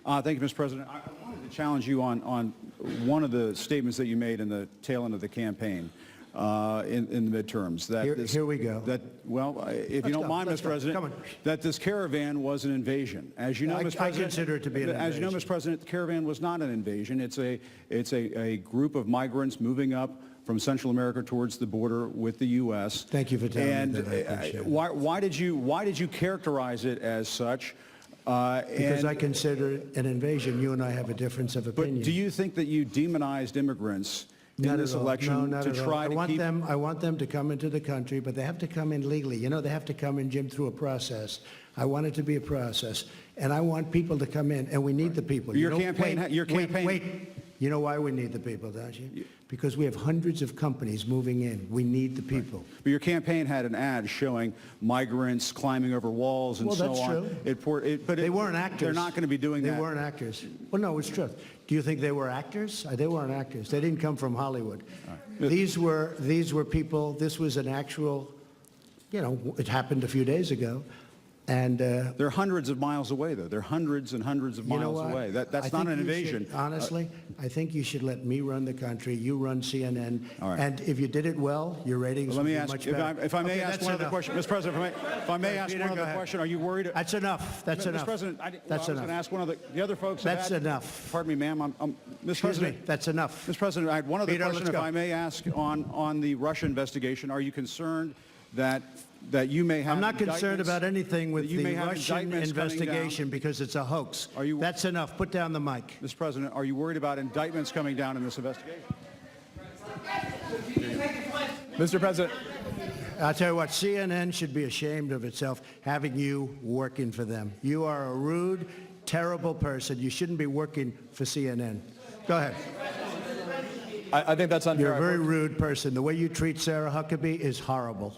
Thank you, Mr. President. I wanted to challenge you on one of the statements that you made in the tail end of the campaign in the midterms. Here we go. If you don't mind, Mr. President, that this caravan was an invasion. As you know, Mr. President, I consider it to be an invasion. As you know, Mr. President, the caravan was not an invasion. It's a group of migrants moving up from Central America towards the border with the U.S. Thank you for telling me that. I appreciate it. Why did you characterize it as such? Because I consider it an invasion. You and I have a difference of opinion. But do you think that you demonized immigrants in this election to try to keep... I want them to come into the country, but they have to come in legally. You know, they have to come in, Jim, through a process. I want it to be a process. And I want people to come in, and we need the people. Your campaign... Wait. You know why we need the people, don't you? Because we have hundreds of companies moving in. We need the people. But your campaign had an ad showing migrants climbing over walls and so on. Well, that's true. But they weren't actors. They're not going to be doing that. They weren't actors. Well, no, it's true. Do you think they were actors? They weren't actors. They didn't come from Hollywood. Right. These were people. This was an actual, you know, it happened a few days ago. And they're hundreds of miles away, though. They're hundreds and hundreds of miles away. That's not an invasion. Honestly, I think you should let me run the country. You run CNN. All right. And if you did it well, your ratings would be much better. If I may ask one other question, Mr. President, if I may ask one other question, are you worried? That's enough. That's enough. Mr. President, that's I was going to ask one of the other folks. That's enough. Pardon me, ma'am. Mr. President, that's enough. Mr. President, I had one other question, if I may ask, on the Russia investigation. Are you concerned that you may have... I'm not concerned about anything with the Russian investigation because it's a hoax. That's enough. Put down the mic. Mr. President, are you worried about indictments coming down in this investigation? Mr. President. I'll tell you what, CNN should be ashamed of itself having you working for them. You are a rude, terrible person. You shouldn't be working for CNN. Go ahead. I think that's unfair. You're a very rude person. The way you treat Sarah Huckabee is horrible.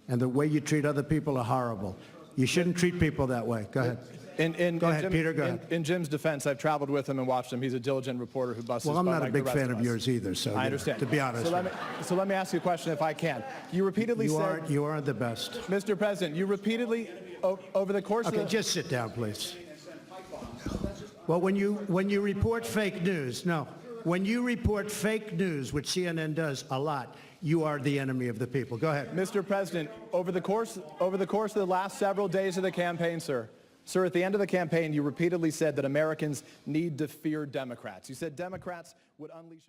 And the way you treat other people are horrible. You shouldn't treat people that way. Go ahead. Go ahead, Peter, go ahead. In Jim's defense, I've traveled with him and watched him. He's a diligent reporter who busts his butt. Well, I'm not a big fan of yours either, so I understand. To be honest. So let me ask you a question if I can. You repeatedly said... You aren't the best. Mr. President, you repeatedly, over the course of... Okay, just sit down, please. Well, when you report fake news, when you report fake news, which CNN does a lot, you are the enemy of the people. Go ahead. Mr. President, over the course of the last several days of the campaign, sir, at the end of the campaign, you repeatedly said that Americans need to fear Democrats. You said Democrats would unleash...